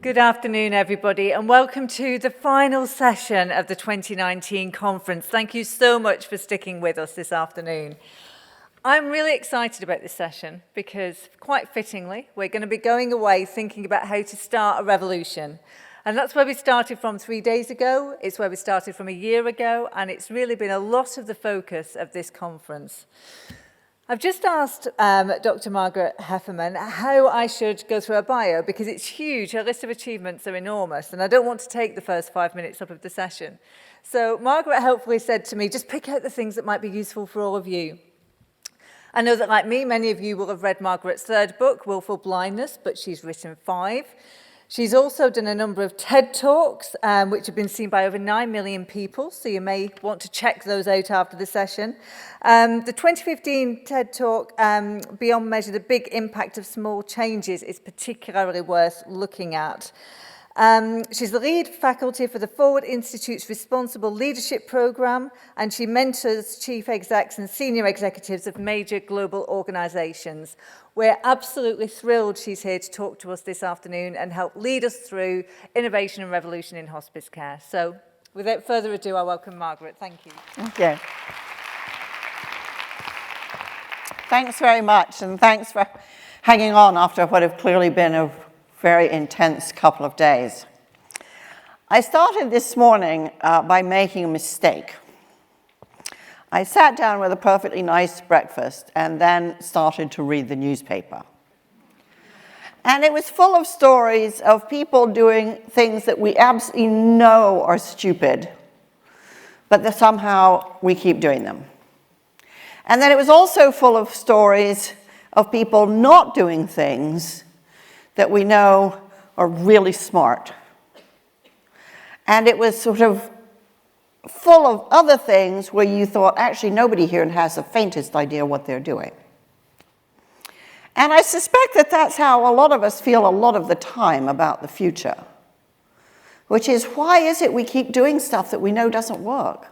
Good afternoon, everybody, and welcome to the final session of the 2019 conference. Thank you so much for sticking with us this afternoon. I'm really excited about this session because, quite fittingly, we're going to be going away thinking about how to start a revolution. And that's where we started from 3 days ago, it's where we started from a year ago, and it's really been a lot of the focus of this conference. I've just asked Dr. Margaret Heffernan how I should go through her bio because it's huge, her list of achievements are enormous, and I don't want to take the first 5 minutes up of the session. So Margaret helpfully said to me, just pick out the things that might be useful for all of you. I know that, like me, many of you will have read Margaret's third book, Willful Blindness, but she's written 5. She's also done a number of TED Talks, which have been seen by over 9 million people, so you may want to check those out after the session. The 2015 TED Talk, Beyond Measure, the big impact of small changes, is particularly worth looking at. She's the lead faculty for the Forward Institute's Responsible Leadership Programme, and she mentors chief execs and senior executives of major global organisations. We're absolutely thrilled she's here to talk to us this afternoon and help lead us through innovation and revolution in hospice care. So, without further ado, I welcome Margaret. Thank you. Okay. Thanks very much, and thanks for hanging on after what have clearly been a very intense couple of days. I started this morning by making a mistake. I sat down with a perfectly nice breakfast and then started to read the newspaper. And it was full of stories of people doing things that we absolutely know are stupid, but that somehow we keep doing them. And then it was also full of stories of people not doing things that we know are really smart. And it was sort of full of other things where you thought, actually, nobody here has the faintest idea what they're doing. And I suspect that that's how a lot of us feel a lot of the time about the future, which is, why is it we keep doing stuff that we know doesn't work?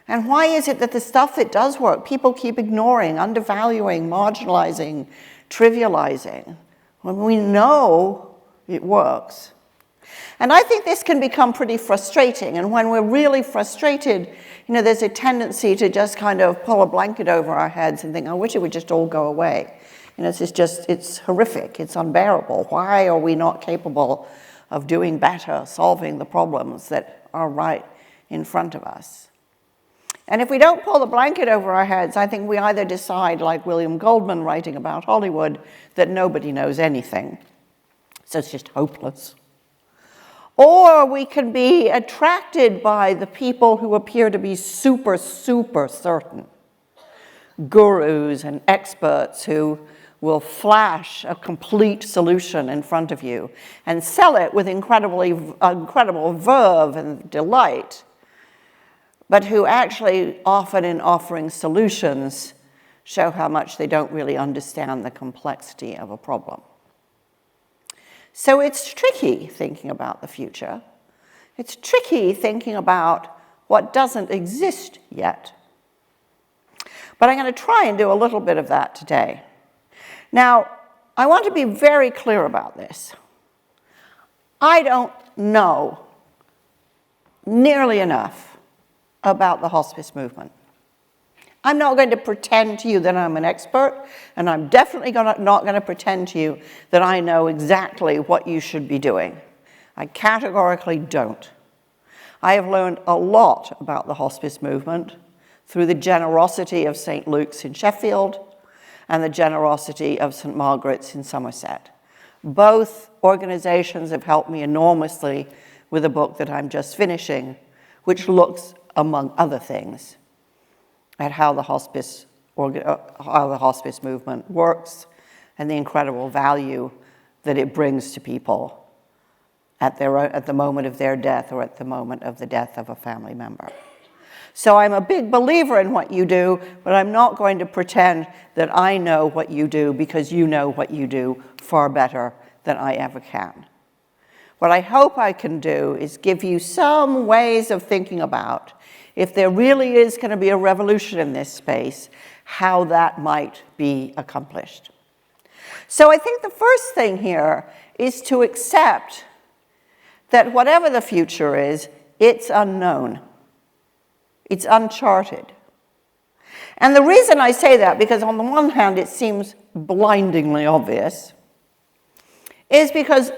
And why is it that the stuff that does work, people keep ignoring, undervaluing, marginalizing, trivializing, when we know it works? And I think this can become pretty frustrating. And when we're really frustrated, there's a tendency to just kind of pull a blanket over our heads and think, I wish it would just all go away. It's horrific, it's unbearable. Why are we not capable of doing better, solving the problems that are right in front of us? And if we don't pull the blanket over our heads, I think we either decide, like William Goldman writing about Hollywood, that nobody knows anything, so it's just hopeless. Or we can be attracted by the people who appear to be super, super certain. Gurus and experts who will flash a complete solution in front of you and sell it with incredible verve and delight, but who actually often in offering solutions show how much they don't really understand the complexity of a problem. So it's tricky thinking about the future. It's tricky thinking about what doesn't exist yet. But I'm going to try and do a little bit of that today. Now, I want to be very clear about this. I don't know nearly enough about the hospice movement. I'm not going to pretend to you that I'm an expert, and I'm definitely not going to pretend to you that I know exactly what you should be doing. I categorically don't. I have learned a lot about the hospice movement through the generosity of St. Luke's in Sheffield and the generosity of St. Margaret's in Somerset. Both organizations have helped me enormously with a book that I'm just finishing, which looks, among other things, at how the hospice movement works and the incredible value that it brings to people at the moment of their death or at the moment of the death of a family member. So I'm a big believer in what you do, but I'm not going to pretend that I know what you do because you know what you do far better than I ever can. What I hope I can do is give you some ways of thinking about, if there really is going to be a revolution in this space, how that might be accomplished. So I think the first thing here is to accept that whatever the future is, it's unknown. It's uncharted. And the reason I say that, because on the one hand it seems blindingly obvious, is because,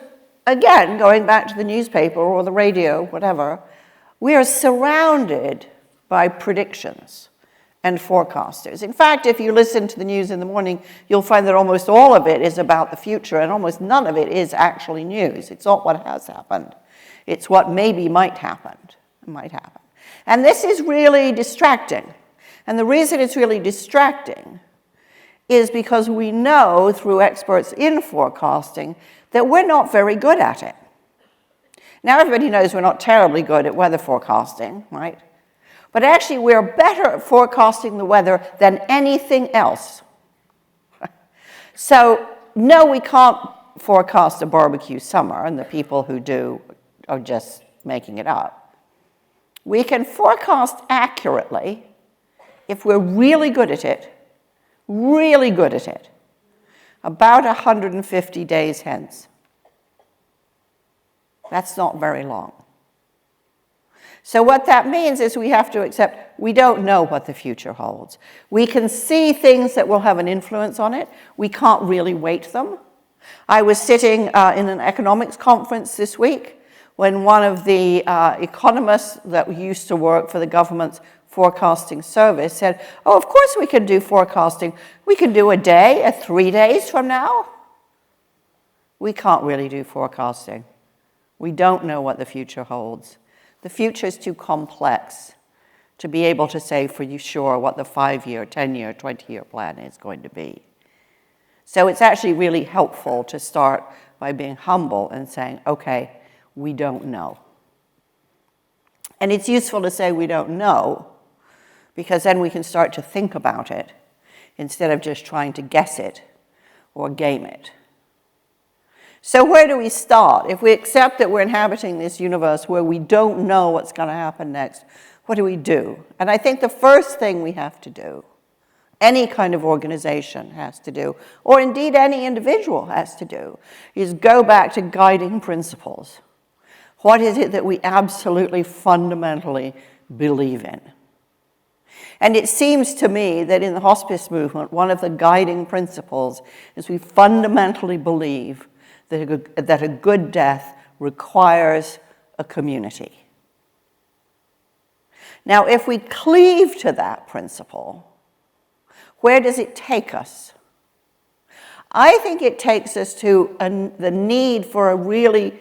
again, going back to the newspaper or the radio, whatever, we are surrounded by predictions and forecasters. In fact, if you listen to the news in the morning, you'll find that almost all of it is about the future, and almost none of it is actually news. It's not what has happened. It's what maybe might happen. And this is really distracting. And the reason it's really distracting is because we know through experts in forecasting that we're not very good at it. Now, everybody knows we're not terribly good at weather forecasting, right? But actually, we're better at forecasting the weather than anything else. So, no, we can't forecast a barbecue summer, and the people who do are just making it up. We can forecast accurately if we're really good at it, about 150 days hence. That's not very long. So what that means is we have to accept we don't know what the future holds. We can see things that will have an influence on it. We can't really weight them. I was sitting in an economics conference this week when one of the economists that used to work for the government's forecasting service said, oh, of course we can do forecasting. We can do a day, 3 days from now. We can't really do forecasting. We don't know what the future holds. The future is too complex to be able to say for you sure what the 5-year, 10-year, 20-year plan is going to be. So it's actually really helpful to start by being humble and saying, okay, we don't know. And it's useful to say we don't know, because then we can start to think about it instead of just trying to guess it or game it. So where do we start? If we accept that we're inhabiting this universe where we don't know what's going to happen next, what do we do? And I think the first thing we have to do, any kind of organization has to do, or indeed any individual has to do, is go back to guiding principles. What is it that we absolutely fundamentally believe in? And it seems to me that in the hospice movement, one of the guiding principles is we fundamentally believe that a good death requires a community. Now, if we cleave to that principle, where does it take us? I think it takes us to the need for a really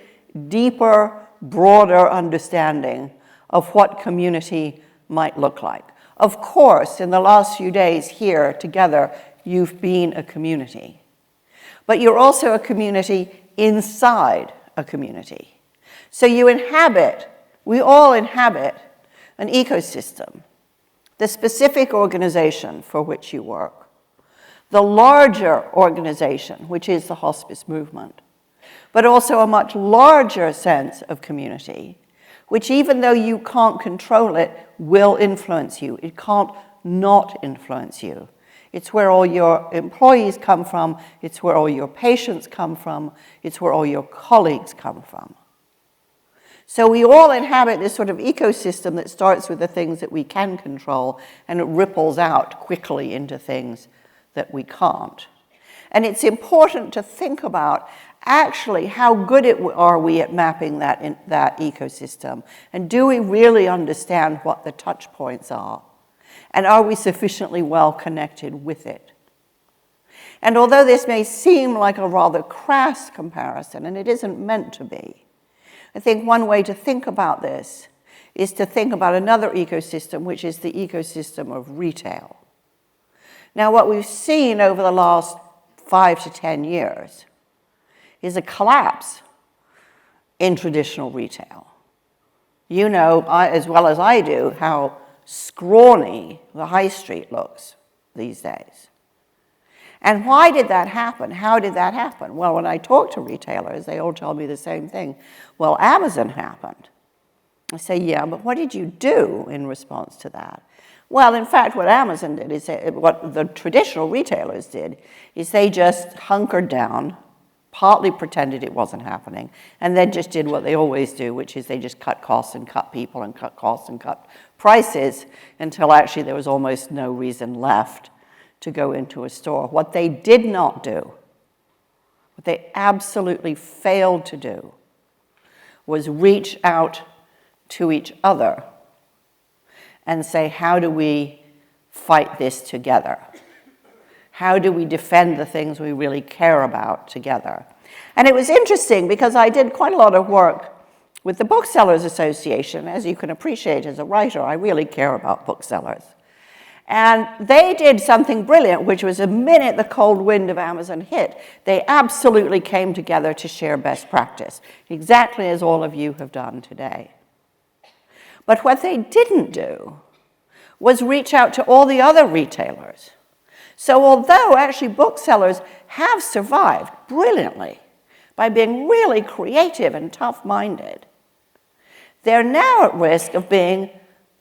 deeper, broader understanding of what community might look like. Of course, in the last few days here together, you've been a community. But you're also a community inside a community. So we all inhabit an ecosystem, the specific organization for which you work, the larger organization, which is the hospice movement, but also a much larger sense of community, which even though you can't control it, will influence you. It can't not influence you. It's where all your employees come from, it's where all your patients come from, it's where all your colleagues come from. So we all inhabit this sort of ecosystem that starts with the things that we can control, and it ripples out quickly into things that we can't. And it's important to think about actually how good are we at mapping that ecosystem, and do we really understand what the touch points are? And are we sufficiently well connected with it? And although this may seem like a rather crass comparison, and it isn't meant to be, I think one way to think about this is to think about another ecosystem, which is the ecosystem of retail. Now, what we've seen over the last 5 to 10 years is a collapse in traditional retail. You know, as well as I do, how scrawny the high street looks these days. And why did that happen? How did that happen? Well, when I talk to retailers, they all tell me the same thing. Well, Amazon happened. I say, yeah, but what did you do in response to that? Well, in fact, what Amazon did is what the traditional retailers did is they just hunkered down, partly pretended it wasn't happening, and then just did what they always do, which is they just cut costs and cut people and cut costs and cut prices until actually there was almost no reason left to go into a store. What they did not do, what they absolutely failed to do, was reach out to each other and say, how do we fight this together? How do we defend the things we really care about together? And it was interesting because I did quite a lot of work with the Booksellers Association. As you can appreciate as a writer, I really care about booksellers. And they did something brilliant, which was the minute the cold wind of Amazon hit, they absolutely came together to share best practice, exactly as all of you have done today. But what they didn't do was reach out to all the other retailers. So although actually booksellers have survived brilliantly by being really creative and tough-minded, they're now at risk of being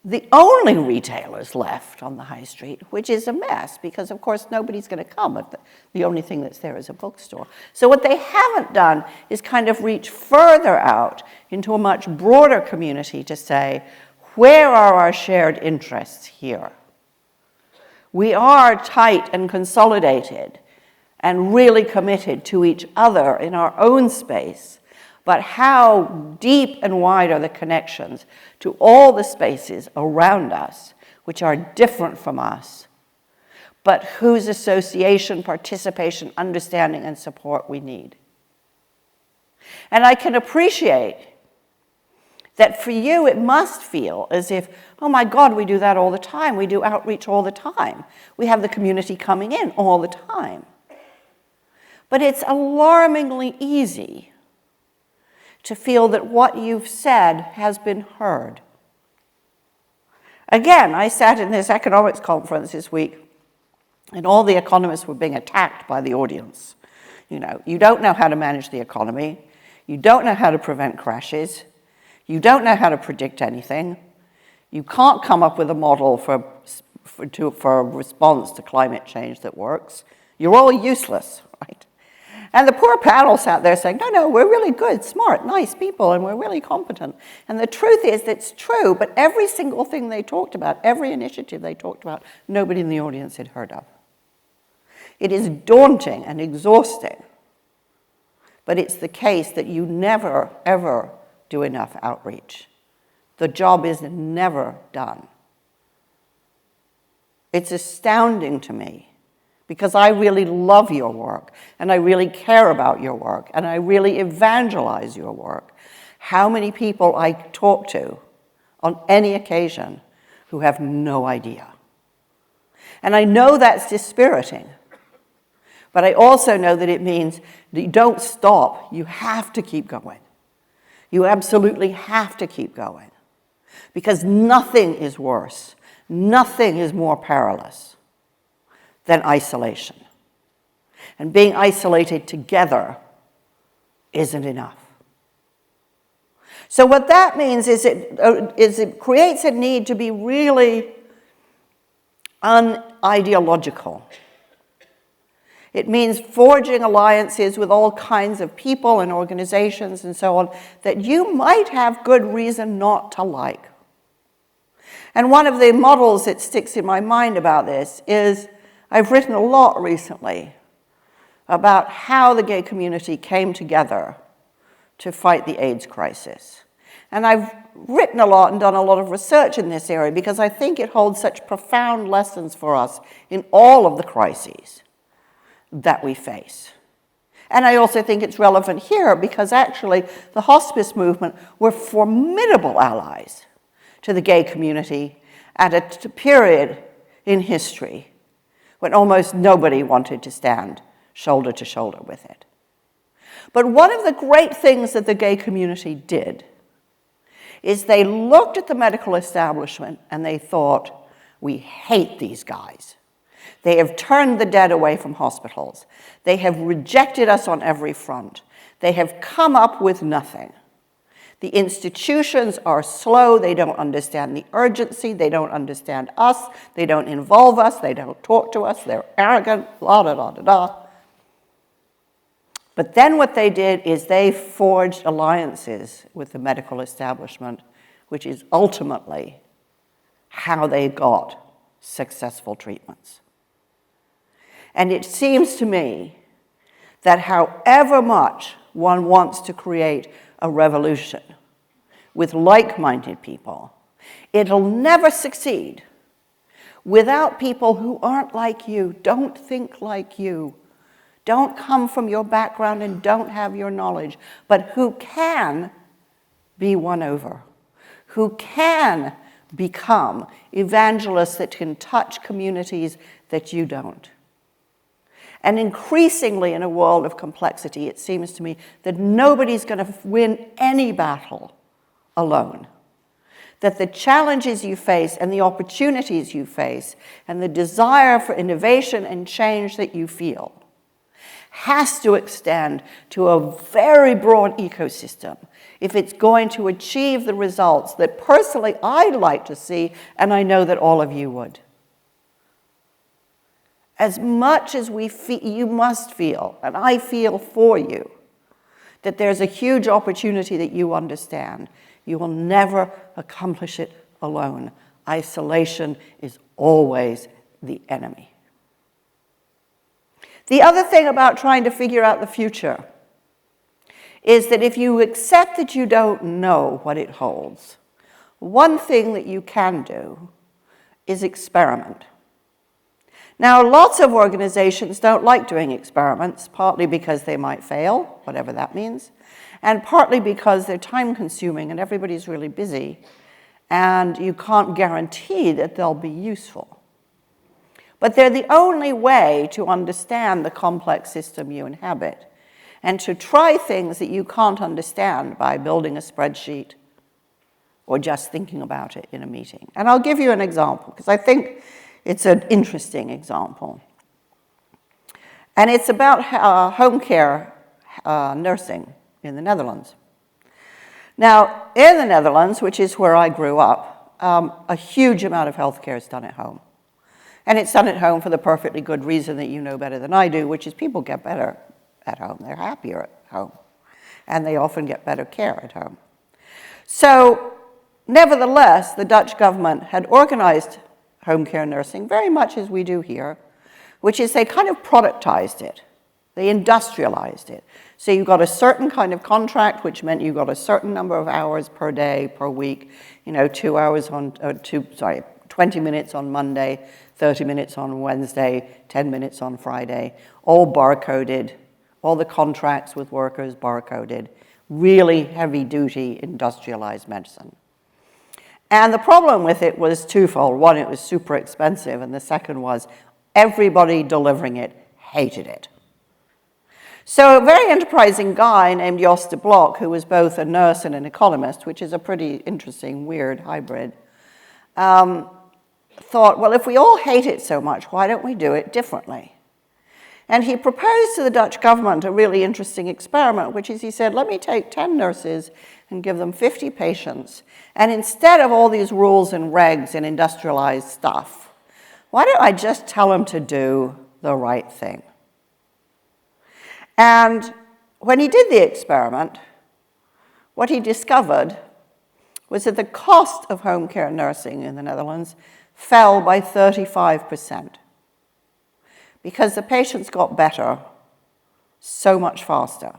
the only retailers left on the high street, which is a mess because, of course, nobody's going to come if the only thing that's there is a bookstore. So what they haven't done is kind of reach further out into a much broader community to say, where are our shared interests here? We are tight and consolidated and really committed to each other in our own space, but how deep and wide are the connections to all the spaces around us, which are different from us, but whose association, participation, understanding, and support we need. And I can appreciate that for you it must feel as if, oh my God, we do that all the time. We do outreach all the time. We have the community coming in all the time. But it's alarmingly easy to feel that what you've said has been heard. Again, I sat in this economics conference this week, and all the economists were being attacked by the audience. You know, you don't know how to manage the economy. You don't know how to prevent crashes. You don't know how to predict anything. You can't come up with a model for a response to climate change that works. You're all useless, right? And the poor panel sat there saying, no, we're really good, smart, nice people, and we're really competent. And the truth is, it's true, but every single thing they talked about, every initiative they talked about, nobody in the audience had heard of. It is daunting and exhausting, but it's the case that you never, ever do enough outreach. The job is never done. It's astounding to me because I really love your work and I really care about your work and I really evangelize your work. How many people I talk to on any occasion who have no idea. And I know that's dispiriting, but I also know that it means that you don't stop. You have to keep going. You absolutely have to keep going because nothing is worse, nothing is more perilous than isolation. And being isolated together isn't enough. So what that means is it creates a need to be really unideological. It means forging alliances with all kinds of people and organizations and so on that you might have good reason not to like. And one of the models that sticks in my mind about this is I've written a lot recently about how the gay community came together to fight the AIDS crisis. And I've written a lot and done a lot of research in this area because I think it holds such profound lessons for us in all of the crises that we face. And I also think it's relevant here because actually the hospice movement were formidable allies to the gay community at a period in history when almost nobody wanted to stand shoulder to shoulder with it. But one of the great things that the gay community did is they looked at the medical establishment and they thought, we hate these guys. They have turned the dead away from hospitals. They have rejected us on every front. They have come up with nothing. The institutions are slow. They don't understand the urgency. They don't understand us. They don't involve us. They don't talk to us. They're arrogant, la da da da da. But then what they did is they forged alliances with the medical establishment, which is ultimately how they got successful treatments. And it seems to me that however much one wants to create a revolution with like-minded people, it'll never succeed without people who aren't like you, don't think like you, don't come from your background and don't have your knowledge, but who can be won over, who can become evangelists that can touch communities that you don't. And increasingly in a world of complexity, it seems to me that nobody's going to win any battle alone. That the challenges you face and the opportunities you face and the desire for innovation and change that you feel has to extend to a very broad ecosystem if it's going to achieve the results that personally I'd like to see, and I know that all of you would. As much as we feel, you must feel, and I feel for you, that there's a huge opportunity that you understand. You will never accomplish it alone. Isolation is always the enemy. The other thing about trying to figure out the future is that if you accept that you don't know what it holds, one thing that you can do is experiment. Now, lots of organizations don't like doing experiments, partly because they might fail, whatever that means, and partly because they're time-consuming and everybody's really busy, and you can't guarantee that they'll be useful. But they're the only way to understand the complex system you inhabit and to try things that you can't understand by building a spreadsheet or just thinking about it in a meeting. And I'll give you an example, because I think it's an interesting example. And it's about home care nursing in the Netherlands. Now, in the Netherlands, which is where I grew up, a huge amount of healthcare is done at home. And it's done at home for the perfectly good reason that you know better than I do, which is people get better at home. They're happier at home. And they often get better care at home. So, nevertheless, the Dutch government had organized home care nursing very much as we do here, which is they kind of productized it. They industrialized it. So you got a certain kind of contract, which meant you got a certain number of hours per day, per week, 2 hours on, 20 minutes on Monday, 30 minutes on Wednesday, 10 minutes on Friday, all barcoded, all the contracts with workers barcoded, really heavy-duty industrialized medicine. And the problem with it was twofold. One, it was super expensive, and the second was everybody delivering it hated it. So a very enterprising guy named Jos de Blok, who was both a nurse and an economist, which is a pretty interesting, weird hybrid, thought, well, if we all hate it so much, why don't we do it differently? And he proposed to the Dutch government a really interesting experiment, which is he said, let me take 10 nurses and give them 50 patients, and instead of all these rules and regs and industrialized stuff, why don't I just tell them to do the right thing? And when he did the experiment, what he discovered was that the cost of home care nursing in the Netherlands fell by 35% because the patients got better so much faster.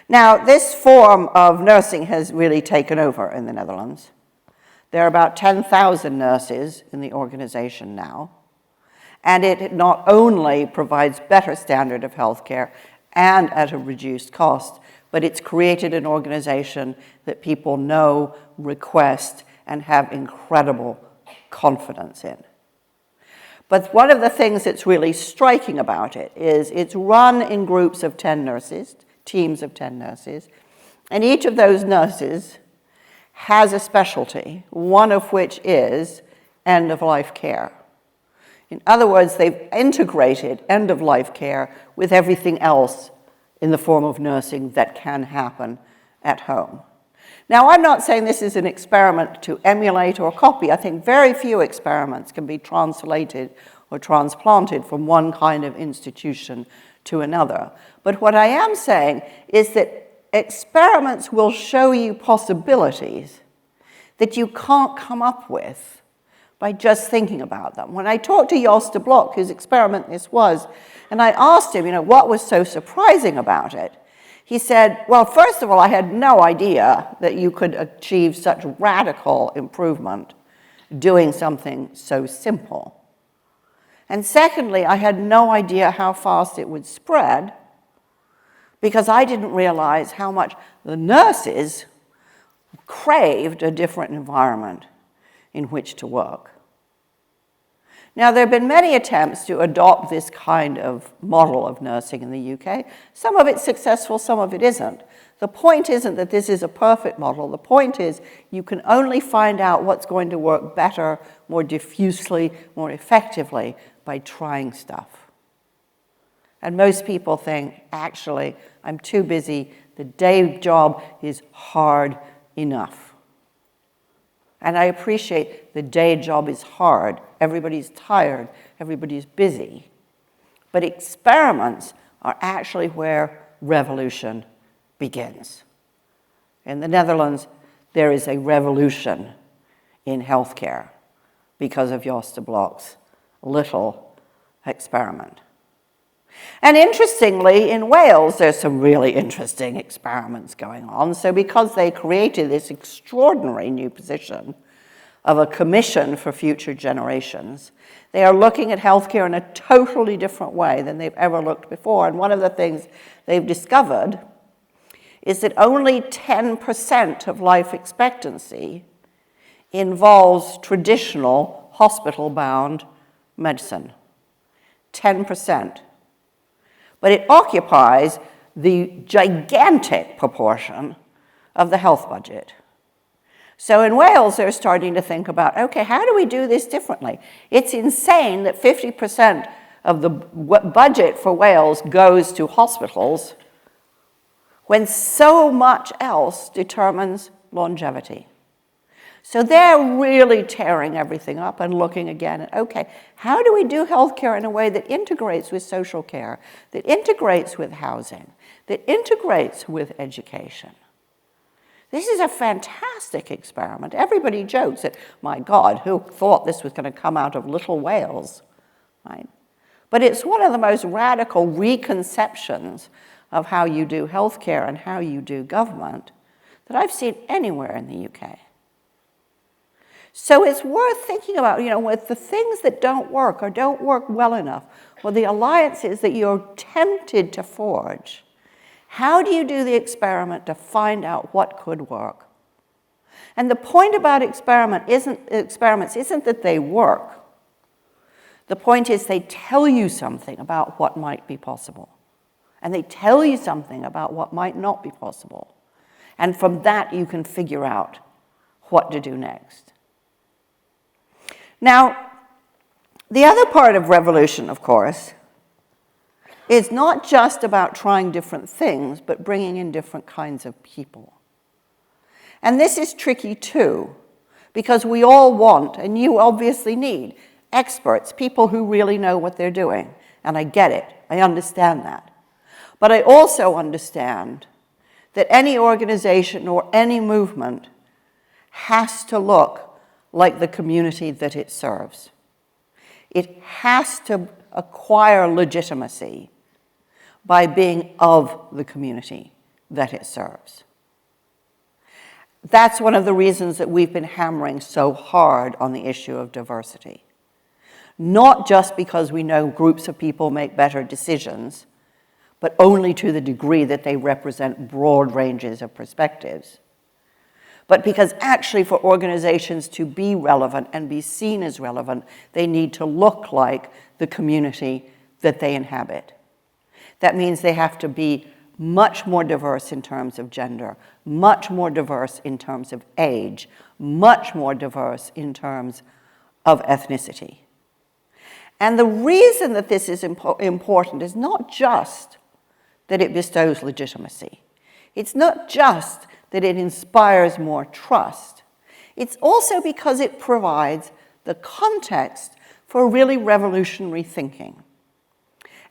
Now, this form of nursing has really taken over in the Netherlands. There are about 10,000 nurses in the organization now, and it not only provides better standard of health care and at a reduced cost, but it's created an organization that people know, request, and have incredible confidence in. But one of the things that's really striking about it is it's run in groups of 10 nurses, teams of 10 nurses, and each of those nurses has a specialty, one of which is end-of-life care. In other words, they've integrated end-of-life care with everything else in the form of nursing that can happen at home. Now, I'm not saying this is an experiment to emulate or copy. I think very few experiments can be translated or transplanted from one kind of institution to another. But what I am saying is that experiments will show you possibilities that you can't come up with by just thinking about them. When I talked to Jos de Blok, whose experiment this was, and I asked him, what was so surprising about it? He said, well, first of all, I had no idea that you could achieve such radical improvement doing something so simple. And secondly, I had no idea how fast it would spread, because I didn't realize how much the nurses craved a different environment in which to work. Now, there have been many attempts to adopt this kind of model of nursing in the UK. Some of it's successful, some of it isn't. The point isn't that this is a perfect model. The point is you can only find out what's going to work better, more diffusely, more effectively by trying stuff. And most people think, actually, I'm too busy. The day job is hard enough. And I appreciate the day job is hard. Everybody's tired. Everybody's busy. But experiments are actually where revolution begins. In the Netherlands, there is a revolution in healthcare because of Jos de Blok's little experiment. And interestingly, in Wales, there's some really interesting experiments going on. So because they created this extraordinary new position of a commission for future generations, they are looking at healthcare in a totally different way than they've ever looked before. And one of the things they've discovered is that only 10% of life expectancy involves traditional hospital-bound medicine. 10%. But it occupies the gigantic proportion of the health budget. So in Wales, they're starting to think about, okay, how do we do this differently? It's insane that 50% of the budget for Wales goes to hospitals when so much else determines longevity. So they're really tearing everything up and looking again at, okay, how do we do healthcare in a way that integrates with social care, that integrates with housing, that integrates with education? This is a fantastic experiment. Everybody jokes that, my God, who thought this was going to come out of little Wales, right? But it's one of the most radical reconceptions of how you do healthcare and how you do government that I've seen anywhere in the UK. So it's worth thinking about, with the things that don't work or don't work well enough, or the alliances that you're tempted to forge, how do you do the experiment to find out what could work? And the point about experiments isn't that they work. The point is they tell you something about what might be possible. And they tell you something about what might not be possible. And from that, you can figure out what to do next. Now, the other part of revolution, of course, is not just about trying different things, but bringing in different kinds of people. And this is tricky too, because we all want, and you obviously need, experts, people who really know what they're doing. And I get it, I understand that. But I also understand that any organization or any movement has to look like the community that it serves. It has to acquire legitimacy by being of the community that it serves. That's one of the reasons that we've been hammering so hard on the issue of diversity. Not just because we know groups of people make better decisions, but only to the degree that they represent broad ranges of perspectives. But because actually for organizations to be relevant and be seen as relevant, they need to look like the community that they inhabit. That means they have to be much more diverse in terms of gender, much more diverse in terms of age, much more diverse in terms of ethnicity. And the reason that this is important is not just that it bestows legitimacy. It's not just that it inspires more trust. It's also because it provides the context for really revolutionary thinking.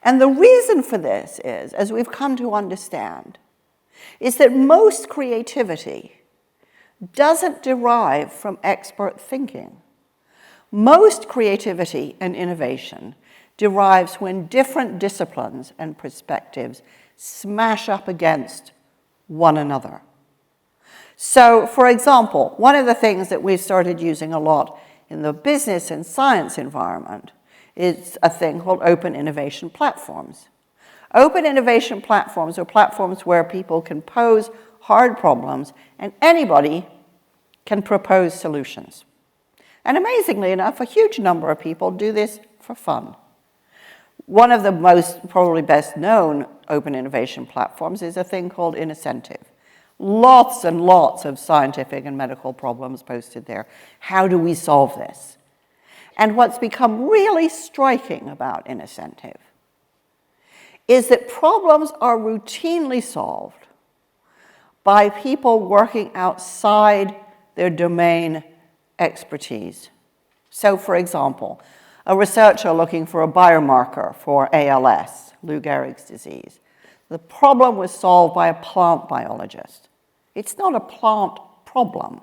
And the reason for this is, as we've come to understand, is that most creativity doesn't derive from expert thinking. Most creativity and innovation derives when different disciplines and perspectives smash up against one another. So, for example, one of the things that we've started using a lot in the business and science environment is a thing called open innovation platforms. Open innovation platforms are platforms where people can pose hard problems and anybody can propose solutions. And amazingly enough, a huge number of people do this for fun. One of the most, probably best known open innovation platforms is a thing called Incentive. Lots and lots of scientific and medical problems posted there. How do we solve this? And what's become really striking about Incentive is that problems are routinely solved by people working outside their domain expertise. So, for example, a researcher looking for a biomarker for ALS, Lou Gehrig's disease. The problem was solved by a plant biologist. It's not a plant problem.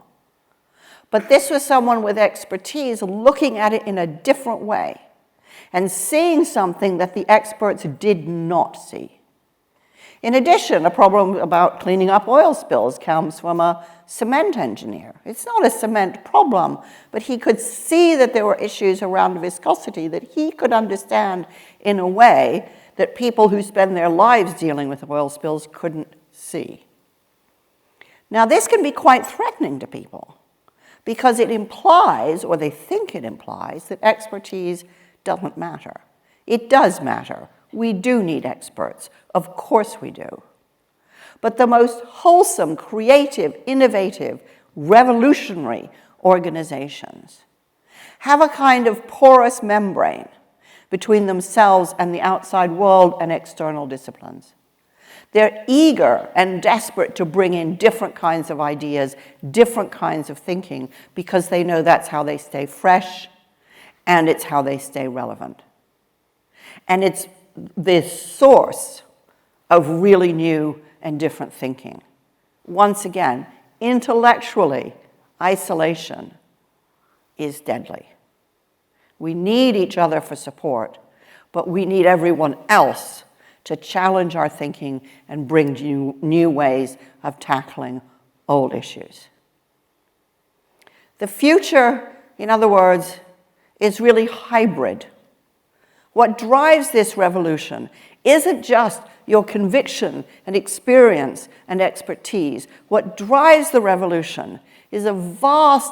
But this was someone with expertise looking at it in a different way and seeing something that the experts did not see. In addition, a problem about cleaning up oil spills comes from a cement engineer. It's not a cement problem, but he could see that there were issues around viscosity that he could understand in a way that people who spend their lives dealing with oil spills couldn't see. Now, this can be quite threatening to people because it implies, or they think it implies, that expertise doesn't matter. It does matter. We do need experts. Of course we do. But the most wholesome, creative, innovative, revolutionary organizations have a kind of porous membrane between themselves and the outside world and external disciplines. They're eager and desperate to bring in different kinds of ideas, different kinds of thinking, because they know that's how they stay fresh and it's how they stay relevant. And it's this source of really new and different thinking. Once again, intellectually, isolation is deadly. We need each other for support, but we need everyone else to challenge our thinking and bring new ways of tackling old issues. The future, in other words, is really hybrid. What drives this revolution isn't just your conviction and experience and expertise. What drives the revolution is a vast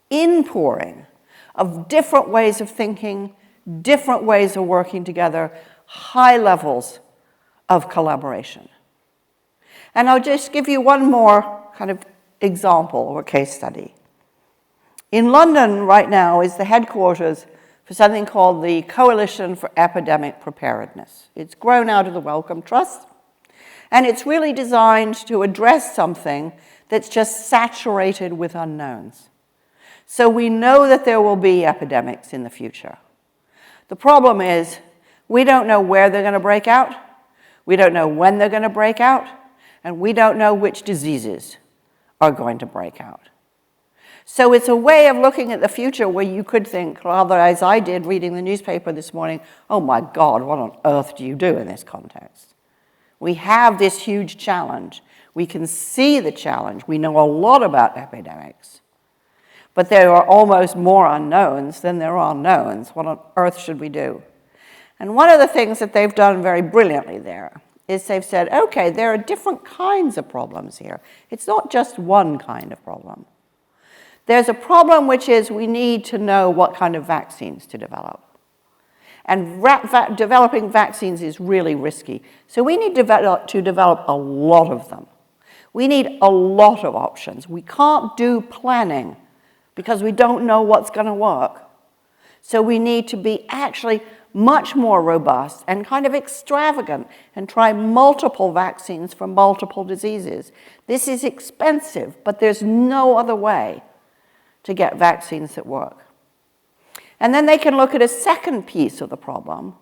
inpouring of different ways of thinking, different ways of working together, high levels of collaboration. And I'll just give you one more kind of example or case study. In London right now is the headquarters for something called the Coalition for Epidemic Preparedness. It's grown out of the Wellcome Trust, and it's really designed to address something that's just saturated with unknowns. So we know that there will be epidemics in the future. The problem is we don't know where they're going to break out, we don't know when they're going to break out, and we don't know which diseases are going to break out. So it's a way of looking at the future where you could think, rather as I did reading the newspaper this morning, oh my God, what on earth do you do in this context? We have this huge challenge. We can see the challenge. We know a lot about epidemics. But there are almost more unknowns than there are knowns. What on earth should we do? And one of the things that they've done very brilliantly there is they've said, okay, there are different kinds of problems here. It's not just one kind of problem. There's a problem which is we need to know what kind of vaccines to develop. And developing vaccines is really risky. So we need to develop a lot of them. We need a lot of options. We can't do planning because we don't know what's going to work. So we need to be actually much more robust and kind of extravagant and try multiple vaccines for multiple diseases. This is expensive, but there's no other way to get vaccines that work. And then they can look at a second piece of the problem,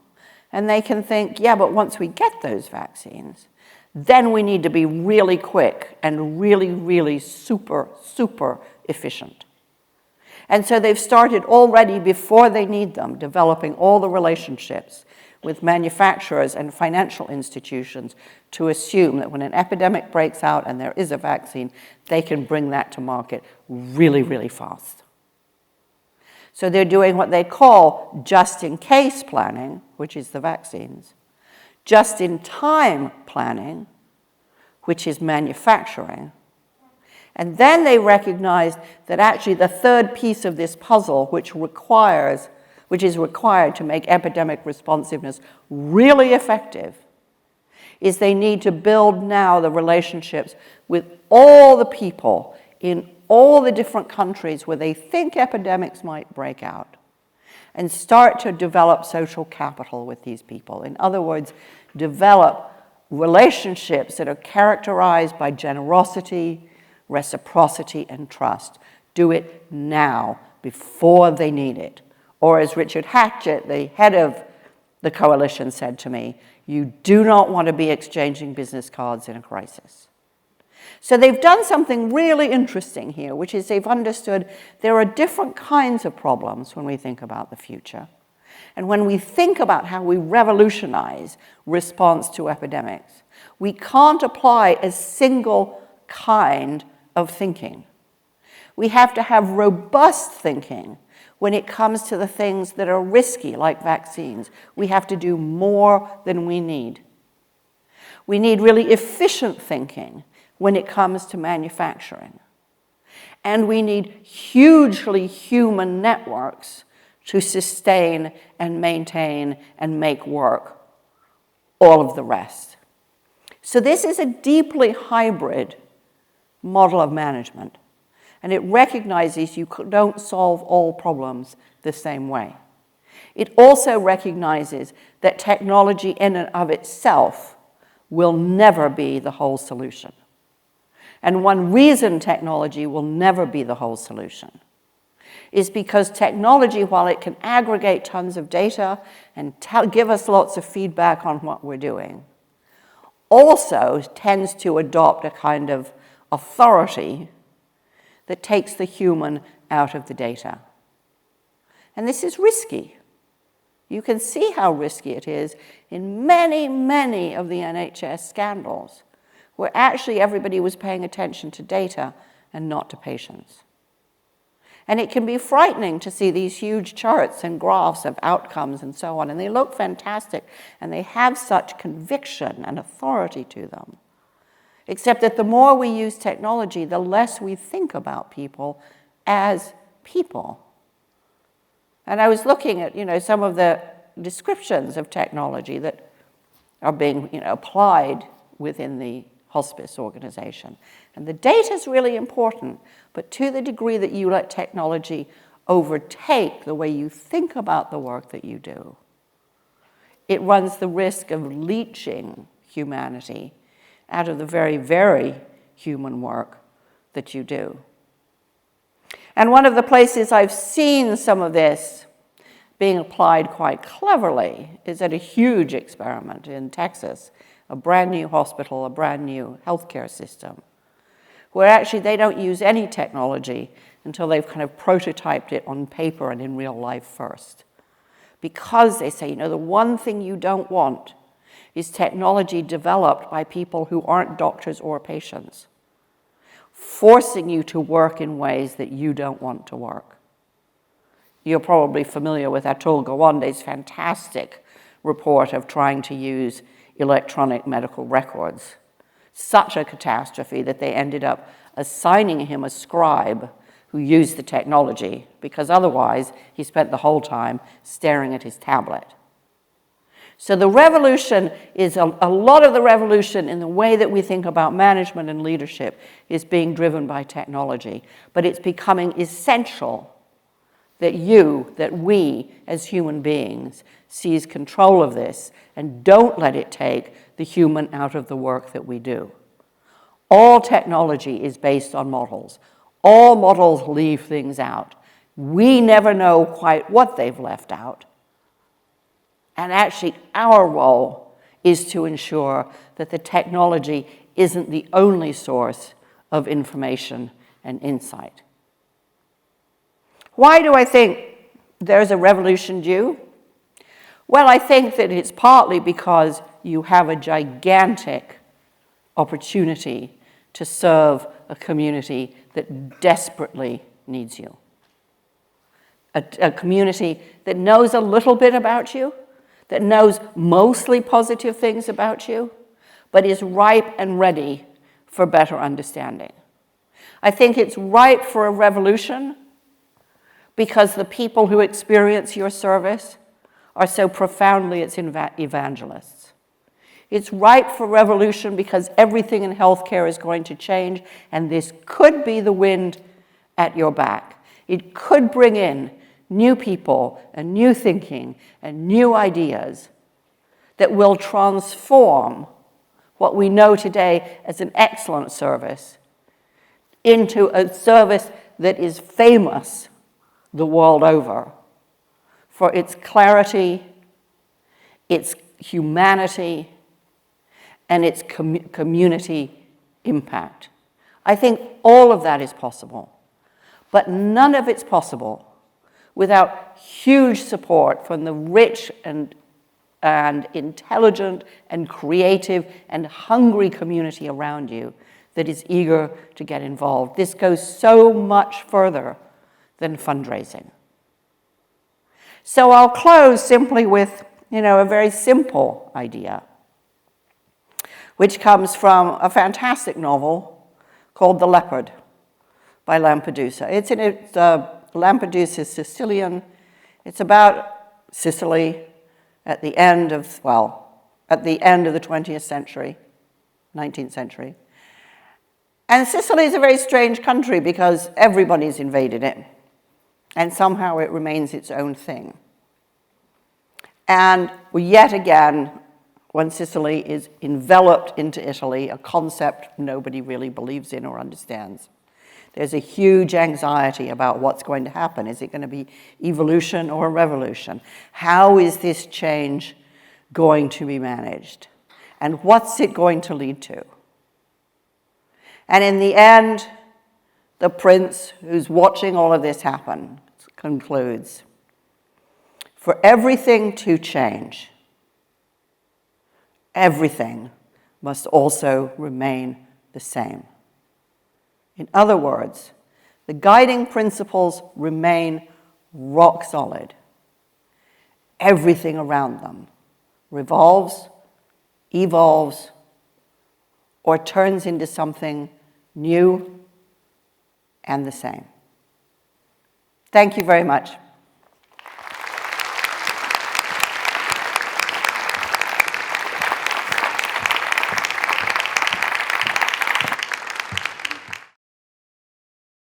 And they can think, yeah, but once we get those vaccines, then we need to be really quick and really, really super, super efficient. And so they've started already before they need them, developing all the relationships with manufacturers and financial institutions to assume that when an epidemic breaks out and there is a vaccine, they can bring that to market really, really fast. So they're doing what they call just-in-case planning, which is the vaccines, just-in-time planning, which is manufacturing. And then they recognized that actually the third piece of this puzzle, which is required to make epidemic responsiveness really effective, is they need to build now the relationships with all the people in all the different countries where they think epidemics might break out, and start to develop social capital with these people. In other words, develop relationships that are characterized by generosity, reciprocity, and trust. Do it now, before they need it. Or as Richard Hatchett, the head of the coalition, said to me, you do not want to be exchanging business cards in a crisis. So they've done something really interesting here, which is they've understood there are different kinds of problems when we think about the future. And when we think about how we revolutionize response to epidemics, we can't apply a single kind of thinking. We have to have robust thinking when it comes to the things that are risky, like vaccines. We have to do more than we need. We need really efficient thinking when it comes to manufacturing. And we need hugely human networks to sustain and maintain and make work all of the rest. So this is a deeply hybrid model of management. And it recognizes you don't solve all problems the same way. It also recognizes that technology in and of itself will never be the whole solution. And one reason technology will never be the whole solution is because technology, while it can aggregate tons of data and give us lots of feedback on what we're doing, also tends to adopt a kind of authority that takes the human out of the data. And this is risky. You can see how risky it is in many, many of the NHS scandals, where actually everybody was paying attention to data and not to patients. And it can be frightening to see these huge charts and graphs of outcomes and so on, and they look fantastic, and they have such conviction and authority to them. Except that the more we use technology, the less we think about people as people. And I was looking at, some of the descriptions of technology that are being, applied within the hospice organization. And the data is really important, but to the degree that you let technology overtake the way you think about the work that you do, it runs the risk of leaching humanity out of the very, very human work that you do. And one of the places I've seen some of this being applied quite cleverly is at a huge experiment in Texas, a brand new hospital, a brand new healthcare system, where actually they don't use any technology until they've kind of prototyped it on paper and in real life first. Because they say, the one thing you don't want is technology developed by people who aren't doctors or patients, forcing you to work in ways that you don't want to work. You're probably familiar with Atul Gawande's fantastic report of trying to use electronic medical records. Such a catastrophe that they ended up assigning him a scribe who used the technology, because otherwise he spent the whole time staring at his tablet. So the revolution is a lot of the revolution in the way that we think about management and leadership is being driven by technology, but it's becoming essential that we as human beings seize control of this and don't let it take the human out of the work that we do. All technology is based on models. All models leave things out. We never know quite what they've left out. And actually, our role is to ensure that the technology isn't the only source of information and insight. Why do I think there's a revolution due? Well, I think that it's partly because you have a gigantic opportunity to serve a community that desperately needs you. A community that knows a little bit about you, that knows mostly positive things about you, but is ripe and ready for better understanding. I think it's ripe for a revolution because the people who experience your service are so profoundly its evangelists. It's ripe for revolution because everything in healthcare is going to change, and this could be the wind at your back. It could bring in new people and new thinking and new ideas that will transform what we know today as an excellent service into a service that is famous the world over for its clarity, its humanity, and its community impact. I think all of that is possible, but none of it's possible without huge support from the rich and intelligent and creative and hungry community around you that is eager to get involved. This goes so much further than fundraising. So I'll close simply with, a very simple idea, which comes from a fantastic novel called The Leopard by Lampedusa. Lampedusa is Sicilian. It's about Sicily at the end of the 20th century, 19th century. And Sicily is a very strange country because everybody's invaded it, and somehow it remains its own thing. And yet again, when Sicily is enveloped into Italy, a concept nobody really believes in or understands, there's a huge anxiety about what's going to happen. Is it going to be evolution or revolution? How is this change going to be managed? And what's it going to lead to? And in the end, the prince who's watching all of this happen concludes, for everything to change, everything must also remain the same. In other words, the guiding principles remain rock solid. Everything around them revolves, evolves, or turns into something new and the same. Thank you very much.